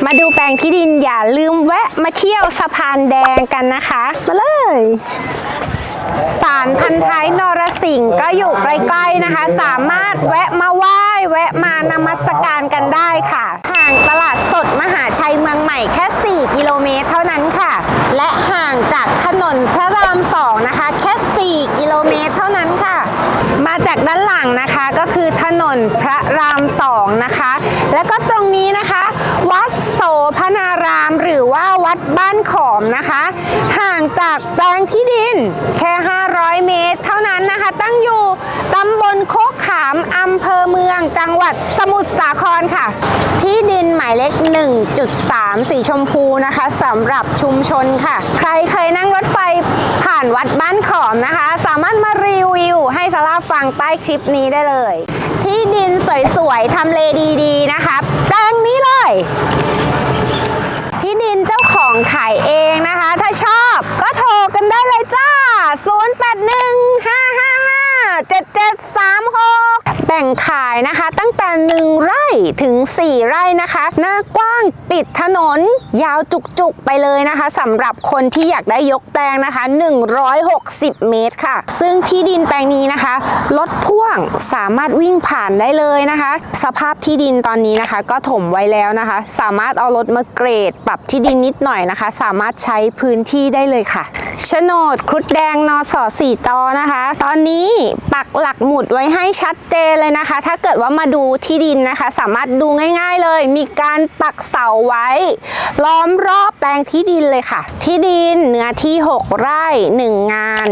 มาดูแปลงที่ดินอย่าลืมแวะมาเที่ยวสะพานแดงกันนะคะมาเลยศาลพันท้ายนรสิงห์ก็อยู่ใกล้ๆนะคะสามารถแวะมาไหว้แวะมานมัสการกันได้ค่ะห่างตลาดสดมหาชัยเมืองใหม่แค่4 กิโลเมตรเท่านั้นค่ะและห่างจากถนนพระราม2นะคะแค่4 กิโลเมตรเท่านั้นค่ะมาจากด้านหลังนะคะก็คือถนนพระราม2นะคะแล้วก็ตรงนี้นะคะวัดโสพนารามหรือว่าวัดบ้านขอมนะคะห่างจากแปลงที่ดินแค่500 เมตรเท่านั้นนะคะตั้งอยู่ตำบลโคกขามอำเภอเมืองจังหวัดสมุทรสาครค่ะที่ดินหมายเลข 1.3 สีชมพูนะคะสำหรับชุมชนค่ะใครเคยนั่งรถไฟผ่านวัดบ้านขอมนะคะสามารถมารีวิวให้ซาร่าฟังใต้คลิปนี้ได้เลยที่ดินสวยๆทำเลดีๆนะคะแปลงนี้เลยที่ดินเจ้าของขายเองนะคะถ้าชอบก็โทรกันได้เลยจ้า0815557736แบ่งขายนะคะตั้งแต่1 ไร่ถึง4 ไร่นะคะหน้ากว้างติดถนนยาวจุกๆไปเลยนะคะสำหรับคนที่อยากได้ยกแปลงนะคะ160 เมตรค่ะซึ่งที่ดินแปลงนี้นะคะรถพ่วงสามารถวิ่งผ่านได้เลยนะคะสภาพที่ดินตอนนี้นะคะก็ถมไว้แล้วนะคะสามารถเอารถมาเกรดปรับที่ดินนิดหน่อยนะคะสามารถใช้พื้นที่ได้เลยค่ะโฉนดครุฑแดงนส4 จอนะคะตอนนี้ปักหลักหมุดไว้ให้ชัดเจนเลยนะคะถ้าเกิดว่ามาดูที่ดินนะคะสามารถดูง่ายๆเลยมีการปักเสาไว้ล้อมรอบแปลงที่ดินเลยค่ะที่ดินเนื้อที่6 ไร่1 งาน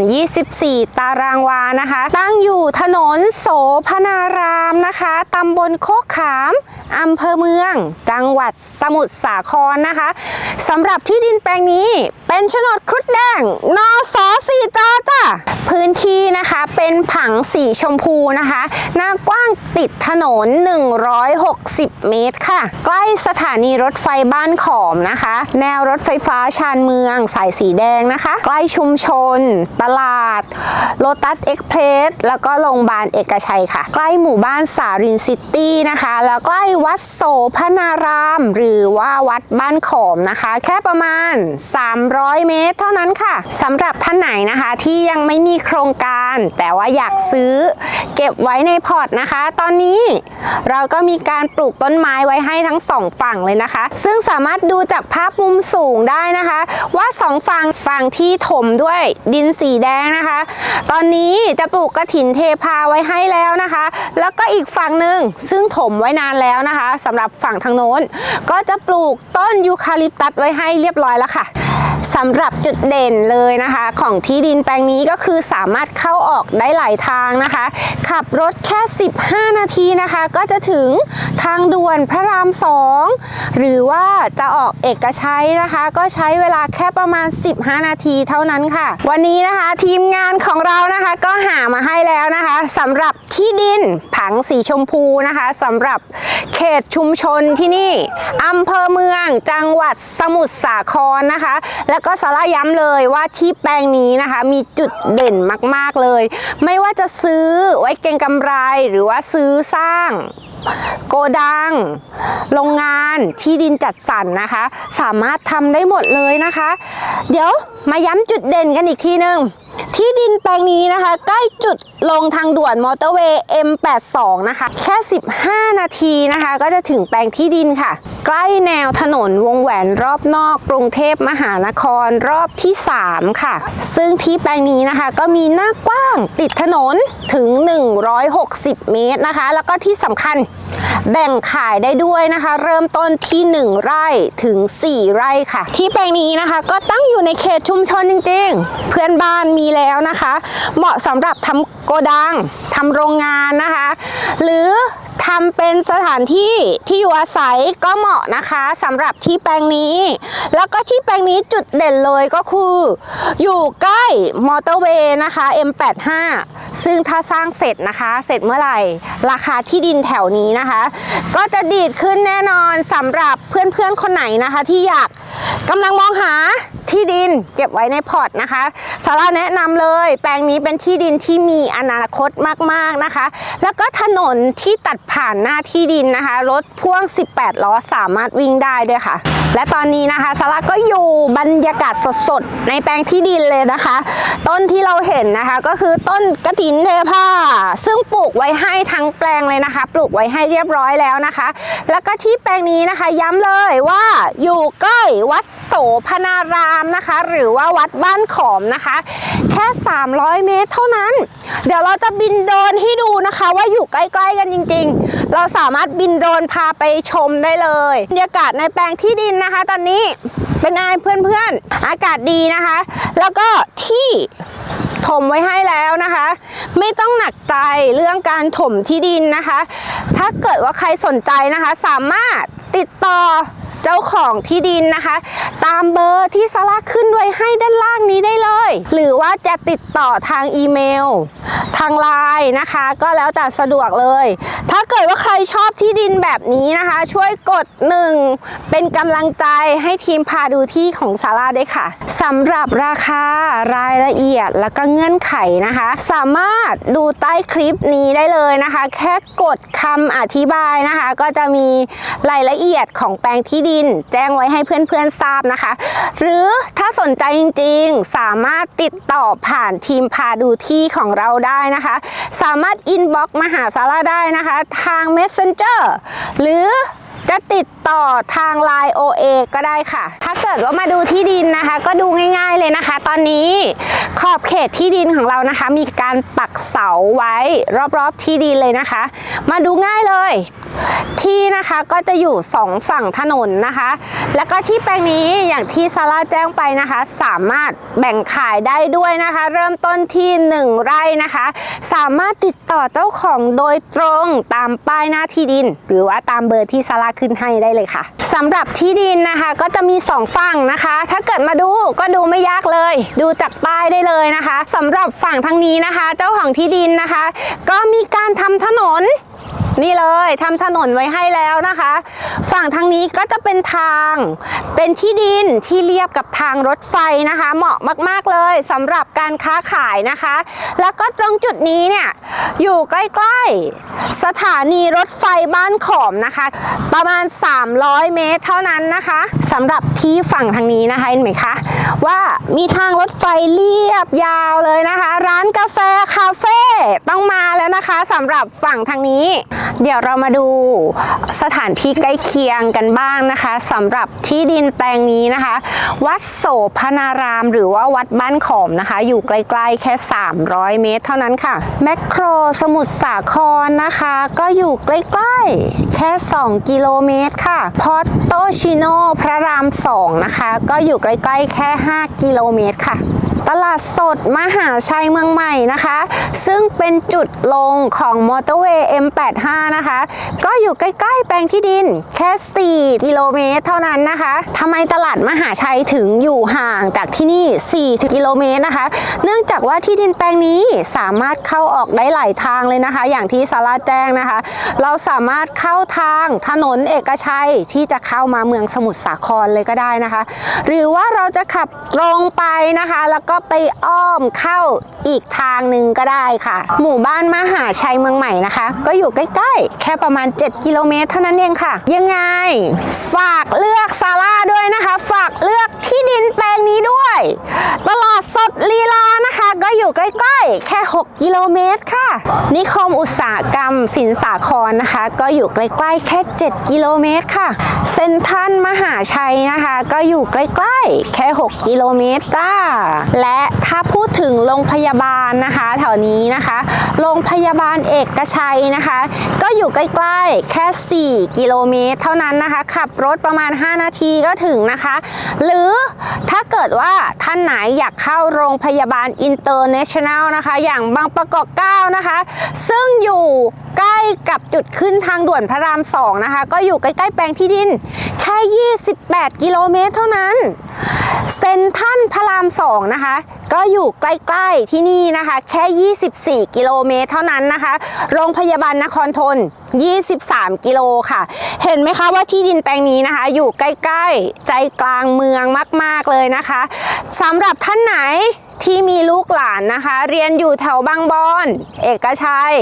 24 ตารางวานะคะตั้งอยู่ถนนโสพนารามนะคะตำบลโคกขามอำเภอเมืองจังหวัดสมุทรสาครนะคะสำหรับที่ดินแปลงนี้เป็นโฉนดครุฑแดงนส4 จอจ้ะพื้นที่นะคะเป็นผังสีชมพูนะคะหน้ากว้างติดถนน160 เมตรค่ะใกล้สถานีรถไฟบ้านขอมนะคะแนวรถไฟฟ้าชานเมืองสายสีแดงนะคะใกล้ชุมชนตลาดโลตัสเอ็กเพรสแล้วก็โรงพยาบาลเอกชัยค่ะใกล้หมู่บ้านสารินซิตี้นะคะแล้วใกล้วัดโสพนารามหรือว่าวัดบ้านขอมนะคะแค่ประมาณ300 เมตรเท่านั้นค่ะสำหรับท่านไหนนะคะที่ยังไม่มีโครงการแต่ว่าอยากซื้อเก็บไว้ในพอร์ตนะคะตอนนี้เราก็มีการปลูกต้นไม้ไว้ให้ทั้ง2 ฝั่งเลยนะคะซึ่งสามารถดูจากภาพมุมสูงได้นะคะว่า2 ฝั่งที่ถมด้วยดินสีแดงนะคะตอนนี้จะปลูกกฐินเทพาไว้ให้แล้วนะคะแล้วก็อีกฝั่งหนึ่งซึ่งถมไว้นานแล้วนะคะสำหรับฝั่งทางโน้นก็จะปลูกต้นยูคาลิปตัสไว้ให้เรียบร้อยแล้วค่ะสำหรับจุดเด่นเลยนะคะของที่ดินแปลงนี้ก็คือสามารถเข้าออกได้หลายทางนะคะขับรถแค่15 นาทีนะคะก็จะถึงทางด่วนพระราม2หรือว่าจะออกเอกชัยนะคะก็ใช้เวลาแค่ประมาณ15 นาทีเท่านั้นค่ะวันนี้นะคะทีมงานของเรานะคะก็หามาให้แล้วนะคะสำหรับที่ดินผังสีชมพูนะคะสำหรับเขตชุมชนที่นี่อำเภอเมืองจังหวัดสมุทรสาครนะคะแล้วก็ซาร่าย้ำเลยว่าที่แปลงนี้นะคะมีจุดเด่นมากๆเลยไม่ว่าจะซื้อไว้เก็งกำไรหรือว่าซื้อสร้างโกดังโรงงานที่ดินจัดสรรนะคะสามารถทำได้หมดเลยนะคะเดี๋ยวมาย้ำจุดเด่นกันอีกทีนึงที่ดินแปลงนี้นะคะใกล้จุดลงทางด่วนมอเตอร์เวย์ M82 นะคะแค่15 นาทีนะคะก็จะถึงแปลงที่ดินค่ะใกล้แนวถนนวงแหวนรอบนอกกรุงเทพมหานครรอบที่3ค่ะซึ่งที่แปลงนี้นะคะก็มีหน้ากว้างติดถนนถึง160 เมตรนะคะแล้วก็ที่สำคัญแบ่งขายได้ด้วยนะคะเริ่มต้นที่1 ไร่ถึง4 ไร่ค่ะที่แปลงนี้นะคะก็ตั้งอยู่ในเขตชุมชนจริงๆเพื่อนบ้านมีแล้วนะคะเหมาะสำหรับทำโกดังทำโรงงานนะคะหรือทำเป็นสถานที่ที่อยู่อาศัยก็เหมาะนะคะสำหรับที่แปลงนี้แล้วก็ที่แปลงนี้จุดเด่นเลยก็คืออยู่ใกล้มอเตอร์เวย์นะคะ M85 ซึ่งถ้าสร้างเสร็จนะคะเสร็จเมื่อไหร่ราคาที่ดินแถวนี้นะคะก็จะดีดขึ้นแน่นอนสำหรับเพื่อนๆคนไหนนะคะที่อยากกำลังมองหาที่ดินเก็บไว้ในพอร์ตนะคะซาร่าแนะนำเลยแปลงนี้เป็นที่ดินที่มีอนาคตมากๆนะคะแล้วก็ถนนที่ตัดผ่าน ผ่านหน้าที่ดินนะคะรถพ่วง18ล้อสามารถวิ่งได้ด้วยค่ะและตอนนี้นะคะซาร่าก็อยู่บรรยากาศสดๆในแปลงที่ดินเลยนะคะต้นที่เราเห็นนะคะก็คือต้นกฐินเทพาซึ่งปลูกไว้ให้ทั้งแปลงเลยนะคะปลูกไว้ให้เรียบร้อยแล้วนะคะแล้วก็ที่แปลงนี้นะคะย้ำเลยว่าอยู่ใกล้วัดโสพนารามนะคะหรือว่าวัดบ้านขอมนะคะแค่300 เมตรเท่านั้นเดี๋ยวเราจะบินโดรนให้ดูนะคะว่าอยู่ใกล้ๆกันจริงๆเราสามารถบินโดรนพาไปชมได้เลยบรรยากาศในแปลงที่ดินนะคะตอนนี้เป็นไงเพื่อนๆอากาศดีนะคะแล้วก็ที่ถมไว้ให้แล้วนะคะไม่ต้องหนักใจเรื่องการถมที่ดินนะคะถ้าเกิดว่าใครสนใจนะคะสามารถติดต่อเจ้าของที่ดินนะคะตามเบอร์ที่ซาร่าขึ้นไว้ให้ด้านล่างนี้ได้เลยหรือว่าจะติดต่อทางอีเมลทางไลน์นะคะก็แล้วแต่สะดวกเลยถ้าเกิดว่าใครชอบที่ดินแบบนี้นะคะช่วยกด1เป็นกำลังใจให้ทีมพาดูที่ของซาร่าด้วยค่ะสำหรับราคารายละเอียดแล้วก็เงื่อนไขนะคะสามารถดูใต้คลิปนี้ได้เลยนะคะแค่กดคำอธิบายนะคะก็จะมีรายละเอียดของแปลงที่ดินแจ้งไว้ให้เพื่อนๆทราบนะคะหรือถ้าสนใจจริงๆสามารถติดต่อผ่านทีมพาดูที่ของเราได้นะคะสามารถอินบ็อกซ์มาหาซาร่าได้นะคะทาง Messenger หรือจะติดต่อทาง Line OA ก็ได้ค่ะถ้าเกิดว่ามาดูที่ดินนะคะก็ดูง่ายๆเลยนะคะตอนนี้ขอบเขตที่ดินของเรานะคะมีการปักเสาไว้รอบๆที่ดินเลยนะคะมาดูง่ายเลยที่นะคะก็จะอยู่2ฝั่งถนนนะคะแล้วก็ที่แปลงนี้อย่างที่ซาร่าแจ้งไปนะคะสามารถแบ่งขายได้ด้วยนะคะเริ่มต้นที่1 ไร่นะคะสามารถติดต่อเจ้าของโดยตรงตามป้ายหน้าที่ดินหรือว่าตามเบอร์ที่ซาร่าขึ้นให้ได้เลยค่ะสำหรับที่ดินนะคะก็จะมี2ฝั่งนะคะถ้าเกิดมาดูก็ดูไม่ยากเลยดูจากป้ายได้เลยนะคะสำหรับฝั่งทางนี้นะคะเจ้าของที่ดินนะคะก็มีการทำถนนนี่เลยทำถนนไว้ให้แล้วนะคะฝั่งทางนี้ก็จะเป็นทางเป็นที่ดินที่เรียบกับทางรถไฟนะคะเหมาะมากๆเลยสำหรับการค้าขายนะคะแล้วก็ตรงจุดนี้เนี่ยอยู่ใกล้ๆสถานีรถไฟบ้านขอมนะคะประมาณ300 เมตรเท่านั้นนะคะสำหรับที่ฝั่งทางนี้นะคะเห็นไหมคะว่ามีทางรถไฟเรียบยาวเลยนะคะร้านกาแฟคาเฟ่ต้องมาแล้วนะคะสำหรับฝั่งทางนี้เดี๋ยวเรามาดูสถานที่ใกล้เคียงกันบ้างนะคะสำหรับที่ดินแปลงนี้นะคะวัดโสพนารามหรือว่าวัดบ้านขอมนะคะอยู่ใกล้ๆแค่300 เมตรเท่านั้นค่ะแมคโครสมุทรสาครนะคะก็อยู่ใกล้ๆแค่2 กิโลเมตรค่ะพอตโตชิโนพระราม2นะคะก็อยู่ใกล้ๆแค่5 กิโลเมตรค่ะตลาดสดมหาชัยเมืองใหม่นะคะซึ่งเป็นจุดลงของมอเตอร์เวย์ M85 นะคะก็อยู่ใกล้ๆแปลงที่ดินแค่4 กิโลเมตรเท่านั้นนะคะทำไมตลาดมหาชัยถึงอยู่ห่างจากที่นี่4 กิโลเมตรนะคะเนื่องจากว่าที่ดินแปลงนี้สามารถเข้าออกได้หลายทางเลยนะคะอย่างที่ซาร่าแจ้งนะคะเราสามารถเข้าทางถนนเอกชัยที่จะเข้ามาเมืองสมุทรสาครเลยก็ได้นะคะหรือว่าเราจะขับตรงไปนะคะแล้วก็ไปอ้อมเข้าอีกทางหนึ่งก็ได้ค่ะหมู่บ้านมหาชัยเมืองใหม่นะคะก็อยู่ใกล้ๆแค่ประมาณ7 กิโลเมตรเท่านั้นเองค่ะยังไงฝากเลือกซาร่าด้วยนะคะฝากเลือกที่ดินแปลงนี้ด้วยตลาดสดลีลานะคะก็อยู่ใกล้ๆแค่6 กิโลเมตรค่ะนิคมอุตสาหกรรมสินสาครนะคะก็อยู่ใกล้ๆแค่7 กิโลเมตรค่ะเซ็นทรัลมหาชัยนะคะก็อยู่ใกล้ๆแค่6 กิโลเมตรจ้าและถ้าพูดถึงโรงพยาบาลนะคะแถวนี้นะคะโรงพยาบาลเอกชัยนะคะก็อยู่ใกล้ๆแค่4 กิโลเมตรเท่านั้นนะคะขับรถประมาณ5 นาทีก็ถึงนะคะหรือถ้าเกิดว่าท่านไหนอยากเข้าโรงพยาบาลอินเตอร์เนชั่นแนลนะคะอย่างบางประกอบ9นะคะซึ่งอยู่ใกล้กับจุดขึ้นทางด่วนพระราม2นะคะก็อยู่ใกล้ๆแปลงที่ดินแค่28 กิโลเมตรเท่านั้นเซ็นทรัลพระราม2นะคะก็อยู่ใกล้ๆที่นี่นะคะแค่24 กิโลเมตรเท่านั้นนะคะโรงพยาบาลนครทน23 กิโลค่ะเห็นไหมคะว่าที่ดินแปลงนี้นะคะอยู่ใกล้ๆใจกลางเมืองมากๆเลยนะคะสำหรับท่านไหน ที่มีลูกหลานนะคะ เรียนอยู่แถวบางบอนเอกชัย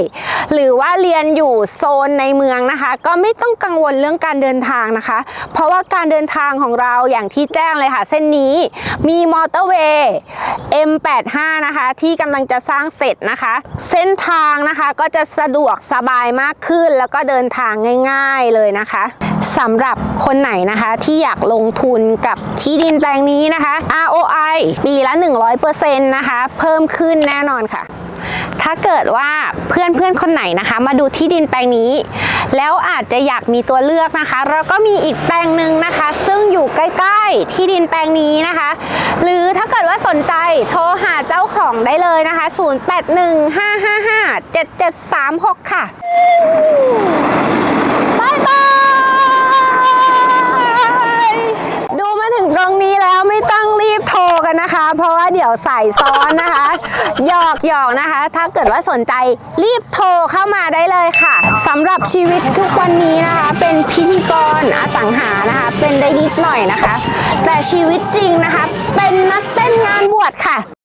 หรือว่าเรียนอยู่โซนในเมืองนะคะ ก็ไม่ต้องกังวลเรื่องการเดินทางนะคะ เพราะว่าการเดินทางของเราอย่างที่แจ้งเลยค่ะเส้นนี้มีมอเตอร์เวย์ M85 นะคะที่กำลังจะสร้างเสร็จนะคะ เส้นทางนะคะก็จะสะดวกสบายมากขึ้นแล้วก็เดินทางง่ายๆเลยนะคะสำหรับคนไหนนะคะที่อยากลงทุนกับที่ดินแปลงนี้นะคะ ROI ปีละ 100% นะคะเพิ่มขึ้นแน่นอนค่ะถ้าเกิดว่าเพื่อนๆคนไหนนะคะมาดูที่ดินแปลงนี้แล้วอาจจะอยากมีตัวเลือกนะคะเราก็มีอีกแปลงหนึ่งนะคะซึ่งอยู่ใกล้ๆที่ดินแปลงนี้นะคะหรือถ้าเกิดว่าสนใจโทรหาเจ้าของได้เลยนะคะ0815557736ค่ะบ๊ายบายดูมาถึงตรงนี้แล้วไม่ต้องรีบโทรกันนะคะเพราะว่าเดี๋ยวสายซ้อนนะคะหยอกนะคะถ้าเกิดว่าสนใจรีบโทรเข้ามาได้เลยค่ะสำหรับชีวิตทุกวันนี้นะคะเป็นพิธีกรอสังหานะคะเป็นได้นิดหน่อยนะคะแต่ชีวิตจริงนะคะเป็นนักเต้นงานบวชค่ะ